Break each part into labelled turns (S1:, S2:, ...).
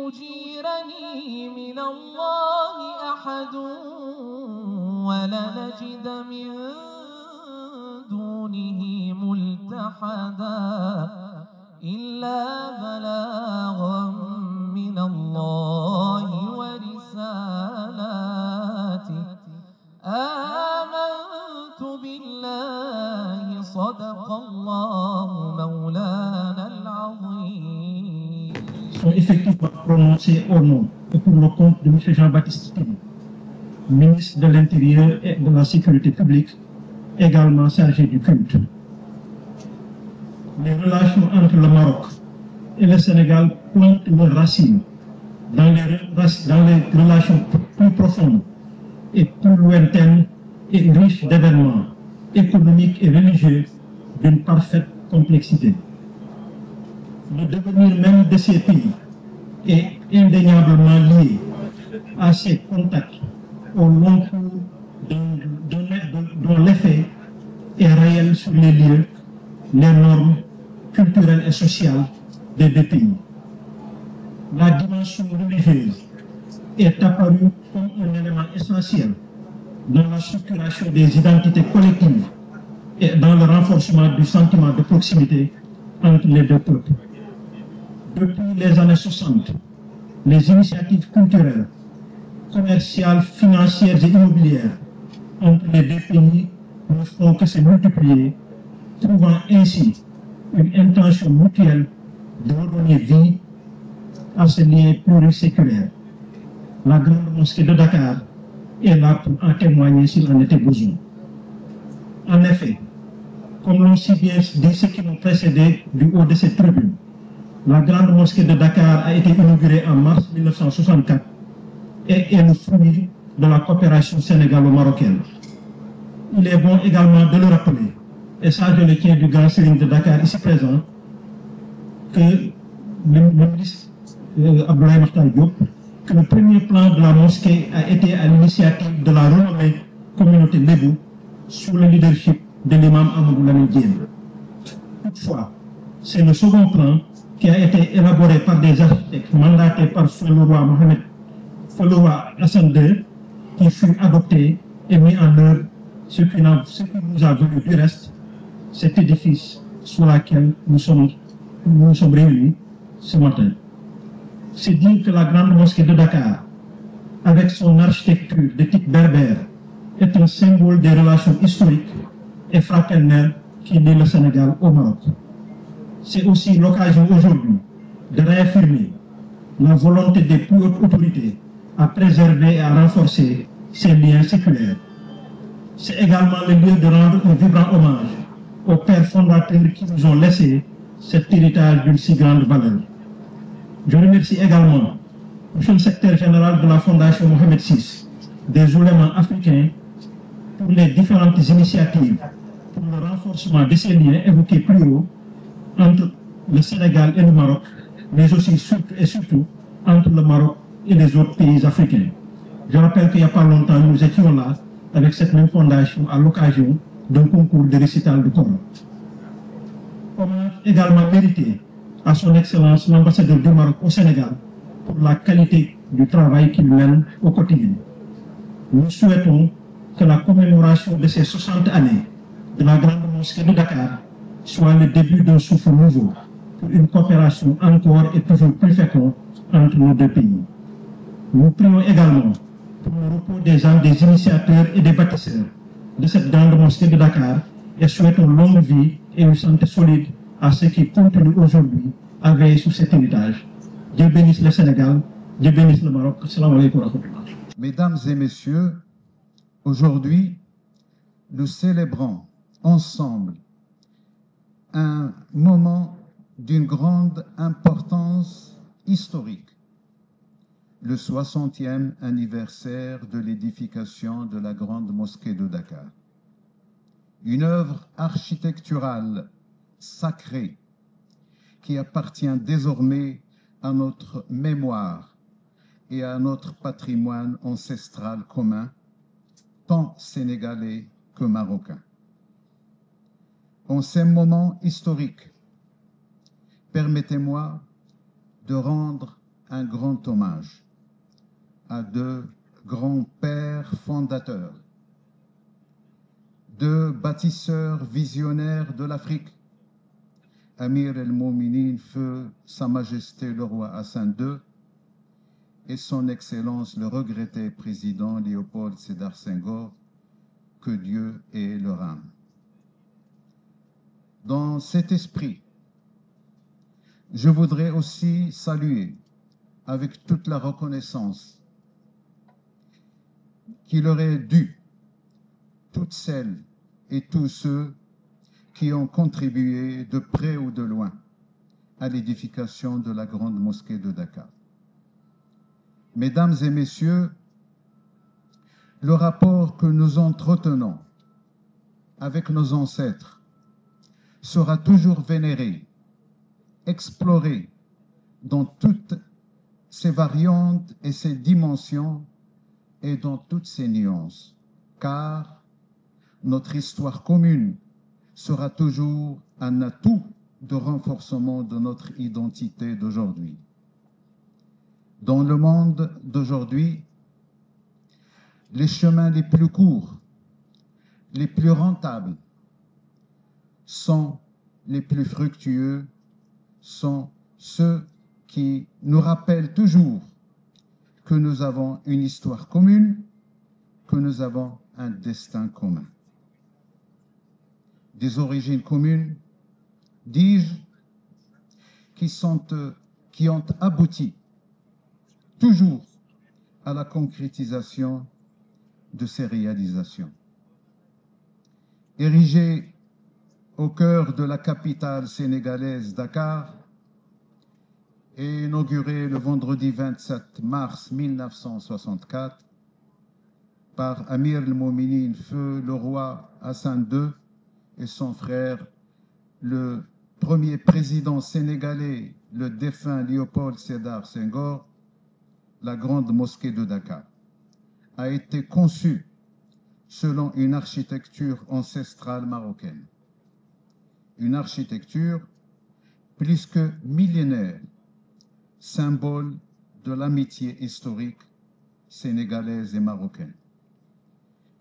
S1: يجيرني من الله أحد ولنجد من دونه ملتحدا إلا بلاغا من الله ورسالاته آمنت بالله صدق الله مولانا العظيم.
S2: Sont effectivement prononcés au nom et pour le compte de M. Jean-Baptiste Tine, ministre de l'Intérieur et de la Sécurité publique, également chargé du culte. Les relations entre le Maroc et le Sénégal plantent leurs racines dans les relations plus profondes et plus lointaines et riches d'événements économiques et religieux d'une parfaite complexité. Le devenir même de ces pays est indéniablement lié à ces contacts au long cours dont l'effet est réel sur les lieux, les normes culturelles et sociales des deux pays. La dimension religieuse est apparue comme un élément essentiel dans la structuration des identités collectives et dans le renforcement du sentiment de proximité entre les deux peuples. Depuis les années 60, les initiatives culturelles, commerciales, financières et immobilières entre les deux pays ne font que se multiplier, trouvant ainsi une intention mutuelle de redonner vie à ce lien pluriséculaire. La grande mosquée de Dakar est là pour en témoigner s'il en était besoin. En effet, comme l'ont si bien dit ceux qui m'ont précédé du haut de cette tribune, la grande mosquée de Dakar a été inaugurée en mars 1964 et est le fruit de la coopération sénégalo-marocaine. Il est bon également de le rappeler, et ça je le tiens du grand Serigne de Dakar ici présent, que le ministre Abdoulaye Makhtar Diop, que le premier plan de la mosquée a été à l'initiative de la renommée communauté Lébou sous le leadership de l'imam Amadou Lamine Diène. Toutefois, c'est le second plan qui a été élaboré par des architectes mandatés par Feu le roi Hassan II, qui fut adopté et mis en œuvre, ce qui nous a valu du reste cet édifice sur lequel nous sommes réunis ce matin. C'est dire que la grande mosquée de Dakar, avec son architecture de type berbère, est un symbole des relations historiques et fraternelles qui lient le Sénégal au Maroc. C'est aussi l'occasion aujourd'hui de réaffirmer la volonté des plus hautes autorités à préserver et à renforcer ces liens séculaires. C'est également le lieu de rendre un vibrant hommage aux pères fondateurs qui nous ont laissé cet héritage d'une si grande valeur. Je remercie également le secrétaire général de la Fondation Mohamed VI, des oulémas africains, pour les différentes initiatives pour le renforcement de ces liens évoqués plus haut entre le Sénégal et le Maroc, mais aussi surtout entre le Maroc et les autres pays africains. Je rappelle qu'il n'y a pas longtemps, nous étions là avec cette même fondation à l'occasion d'un concours de récital du Coran. Hommage également mérité à son Excellence l'ambassadeur du Maroc au Sénégal pour la qualité du travail qu'il mène au quotidien. Nous souhaitons que la commémoration de ces 60 années de la grande mosquée de Dakar soit le début d'un souffle nouveau pour une coopération encore et toujours plus féconde entre nos deux pays. Nous prions également pour le repos des âmes des initiateurs et des bâtisseurs de cette grande mosquée de Dakar et souhaitons longue vie et une santé solide à ceux qui continuent aujourd'hui à veiller sur cet héritage. Dieu bénisse le Sénégal, Dieu bénisse le Maroc. Assalamu alaikum wa rahmatullah.
S3: Mesdames et messieurs, aujourd'hui, nous célébrons ensemble un moment d'une grande importance historique, le 60e anniversaire de l'édification de la grande mosquée de Dakar. Une œuvre architecturale sacrée qui appartient désormais à notre mémoire et à notre patrimoine ancestral commun, tant sénégalais que marocain. En ces moments historiques, permettez-moi de rendre un grand hommage à deux grands pères fondateurs, deux bâtisseurs visionnaires de l'Afrique, Amir el-Mouminin, feu Sa Majesté le roi Hassan II, et son Excellence le regretté président Léopold Sédar Senghor, que Dieu ait leur âme. Dans cet esprit, je voudrais aussi saluer avec toute la reconnaissance qu'il aurait dû toutes celles et tous ceux qui ont contribué de près ou de loin à l'édification de la grande mosquée de Dakar. Mesdames et messieurs, le rapport que nous entretenons avec nos ancêtres sera toujours vénéré, exploré dans toutes ses variantes et ses dimensions et dans toutes ses nuances, car notre histoire commune sera toujours un atout de renforcement de notre identité d'aujourd'hui. Dans le monde d'aujourd'hui, les chemins les plus courts, les plus rentables, sont les plus fructueux, sont ceux qui nous rappellent toujours que nous avons une histoire commune, que nous avons un destin commun. Des origines communes, dis-je, qui ont abouti toujours à la concrétisation de ces réalisations. Érigé au cœur de la capitale sénégalaise Dakar et inauguré le vendredi 27 mars 1964 par Amir el-Mouminin, feu le roi Hassan II et son frère, le premier président sénégalais, le défunt Léopold Sédar Senghor, la grande mosquée de Dakar a été conçue selon une architecture ancestrale marocaine. Une architecture plus que millénaire, symbole de l'amitié historique sénégalaise et marocaine.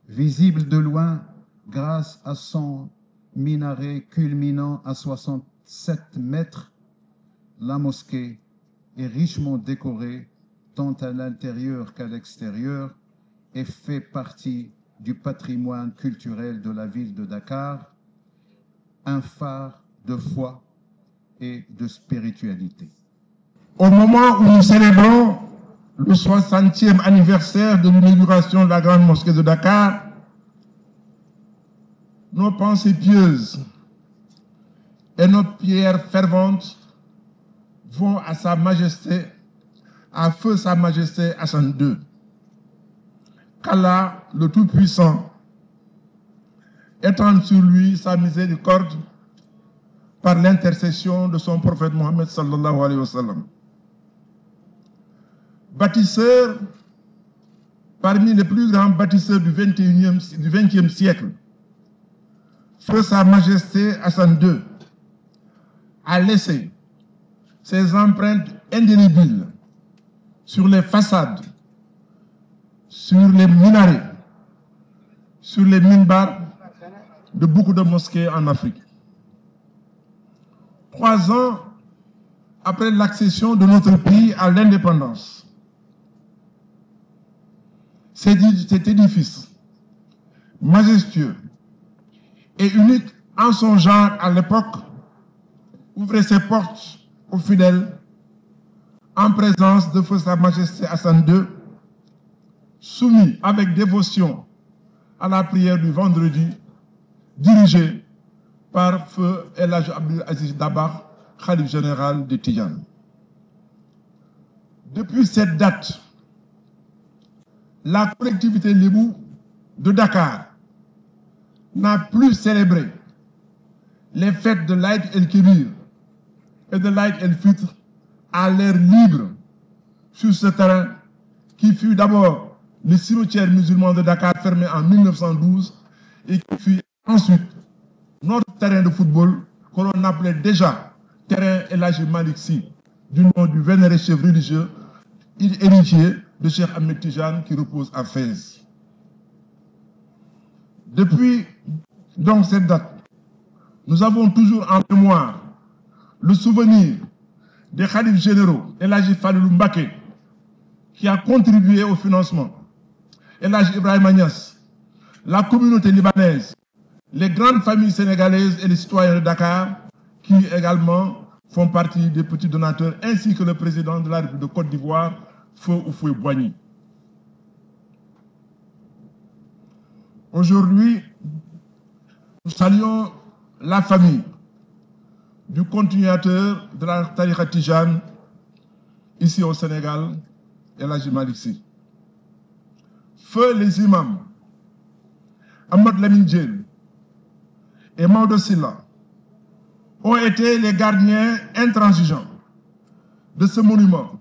S3: Visible de loin grâce à son minaret culminant à 67 mètres, la mosquée est richement décorée tant à l'intérieur qu'à l'extérieur et fait partie du patrimoine culturel de la ville de Dakar, un phare de foi et de spiritualité.
S4: Au moment où nous célébrons le 60e anniversaire de l'inauguration de la grande mosquée de Dakar, nos pensées pieuses et nos prières ferventes vont à Sa Majesté, à feu Sa Majesté Hassan II. Qu'Allah, le Tout-Puissant, étende sur lui sa miséricorde par l'intercession de son prophète Mohammed sallallahu alayhi wa sallam. Bâtisseur, parmi les plus grands bâtisseurs du XXe siècle, feu Sa Majesté Hassan II a laissé ses empreintes indélébiles sur les façades, sur les minarets, sur les minbars de beaucoup de mosquées en Afrique. 3 ans après l'accession de notre pays à l'indépendance, cet édifice majestueux et unique en son genre à l'époque ouvrait ses portes aux fidèles en présence de feu Sa Majesté Hassan II, soumis avec dévotion à la prière du vendredi, dirigée par feu El Hadj Abdul Aziz Dabakh, Khalife général de Tidjane. Depuis cette date, la collectivité lébou de Dakar n'a plus célébré les fêtes de l'Aïd el-Kébir et de l'Aïd el-Fitr à l'air libre sur ce terrain qui fut d'abord le cimetière musulman de Dakar fermé en 1912 et qui fut ensuite notre terrain de football que l'on appelait déjà terrain El Hadji Malick Sy, du nom du vénéré chef religieux héritier de Cheikh Ahmed Tidiane qui repose à Fès. Depuis donc cette date, nous avons toujours en mémoire le souvenir des khalifes généraux, El Hadji Fadilou Mbacké, qui a contribué au financement, El Hadji Ibrahima Niass, la communauté libanaise, les grandes familles sénégalaises et les citoyens de Dakar, qui également font partie des petits donateurs, ainsi que le président de la République de Côte d'Ivoire, Feu Houphouët-Boigny. Aujourd'hui, nous saluons la famille du continuateur de la Tariqa Tijane ici au Sénégal, El Hadji Malick Sy. Feu les imams Ahmad Lamine Diène et Maodo Sylla ont été les gardiens intransigeants de ce monument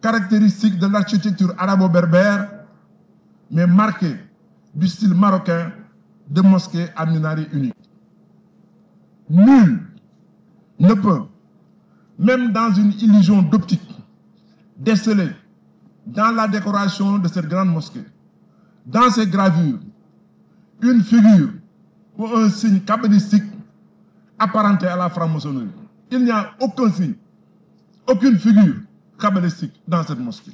S4: caractéristique de l'architecture arabo-berbère, mais marqué du style marocain de mosquée à minaret unique. Nul ne peut, même dans une illusion d'optique, déceler dans la décoration de cette grande mosquée, dans ses gravures, une figure ou un signe kabbalistique apparenté à la franc-maçonnerie. Il n'y a aucun signe, aucune figure kabbalistique dans cette mosquée.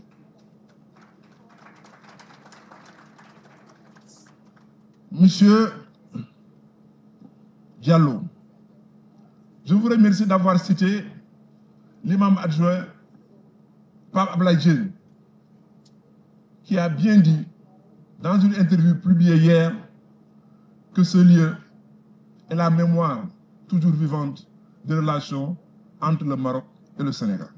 S4: Monsieur Diallo, je vous remercie d'avoir cité l'imam adjoint Pape Ablaye Diène, qui a bien dit dans une interview publiée hier que ce lieu est la mémoire toujours vivante des relations entre le Maroc et le Sénégal.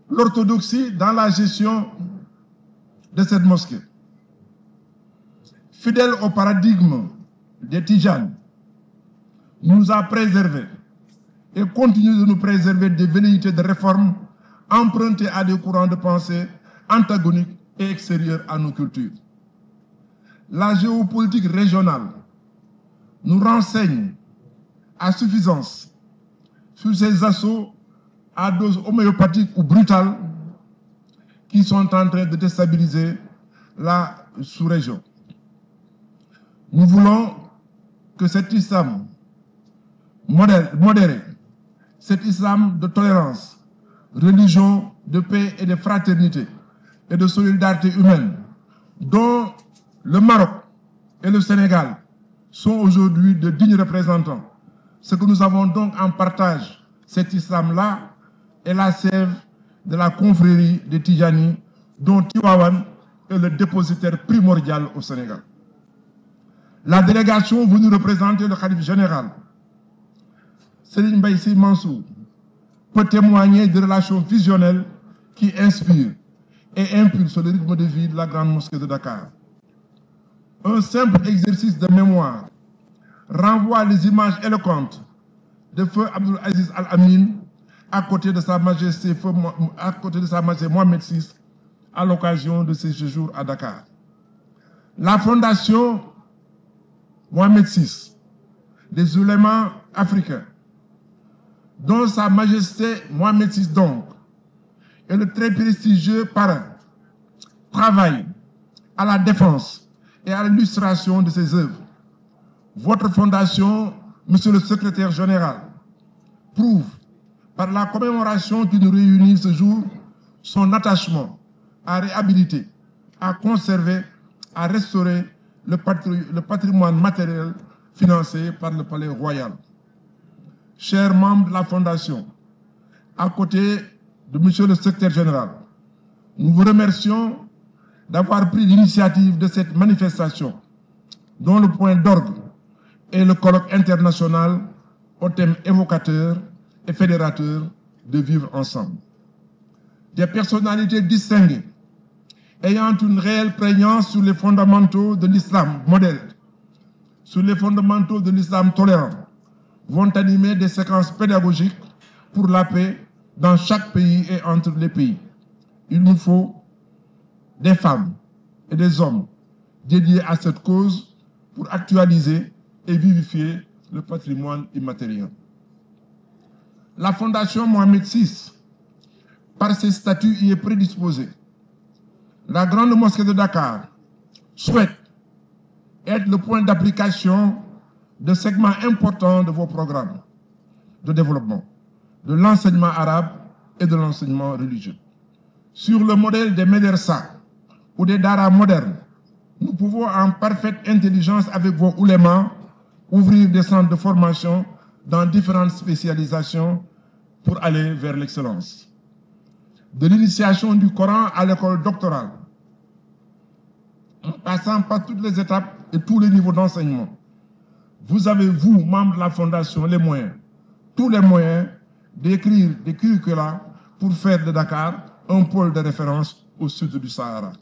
S4: L'orthodoxie dans la gestion de cette mosquée, fidèle au paradigme des Tijanes, nous a préservé et continue de nous préserver des velléités de réforme empruntées à des courants de pensée antagoniques et extérieurs à nos cultures. La géopolitique régionale nous renseigne à suffisance sur ces assauts à dose homéopathique ou brutale qui sont en train de déstabiliser la sous-région. Nous voulons que cet islam modéré, cet islam de tolérance, religion de paix et de fraternité et de solidarité humaine, dont le Maroc et le Sénégal sont aujourd'hui de dignes représentants. Ce que nous avons donc en partage, cet islam-là, est la sève de la confrérie des Tidjani, dont Tivaouane est le dépositaire primordial au Sénégal. La délégation venue représenter le khalife général, Serigne Mbaye Sy Mansour, peut témoigner de relations fusionnelles qui inspirent et impulsent le rythme de vie de la grande mosquée de Dakar. Un simple exercice de mémoire renvoie les images éloquentes de Feu Abdoul Aziz Al Amin à côté de Sa Majesté Mohamed VI à l'occasion de ses séjours à Dakar. La fondation Mohamed VI des oulémas africains, dont Sa Majesté Mohamed VI donc est le très prestigieux parrain, travaille à la défense et à l'illustration de ses œuvres. Votre fondation, Monsieur le Secrétaire général, prouve par la commémoration qui nous réunit ce jour son attachement à réhabiliter, à conserver, à restaurer le patrimoine matériel financé par le Palais Royal. Chers membres de la Fondation, à côté de Monsieur le Secrétaire général, nous vous remercions d'avoir pris l'initiative de cette manifestation, dont le point d'orgue est le colloque international au thème évocateur et fédérateur de vivre ensemble. Des personnalités distinguées, ayant une réelle prégnance sur les fondamentaux de l'islam modèle, sur les fondamentaux de l'islam tolérant, vont animer des séquences pédagogiques pour la paix dans chaque pays et entre les pays. Il nous faut des femmes et des hommes dédiés à cette cause pour actualiser et vivifier le patrimoine immatériel. La Fondation Mohamed VI par ses statuts, y est prédisposé. La Grande Mosquée de Dakar souhaite être le point d'application de segments importants de vos programmes de développement, de l'enseignement arabe et de l'enseignement religieux. Sur le modèle des médersa ou des daras modernes, nous pouvons en parfaite intelligence avec vos oulémas ouvrir des centres de formation dans différentes spécialisations pour aller vers l'excellence. De l'initiation du Coran à l'école doctorale, en passant par toutes les étapes et tous les niveaux d'enseignement, vous avez, vous, membres de la Fondation, les moyens, tous les moyens d'écrire des curricula pour faire de Dakar un pôle de référence au sud du Sahara.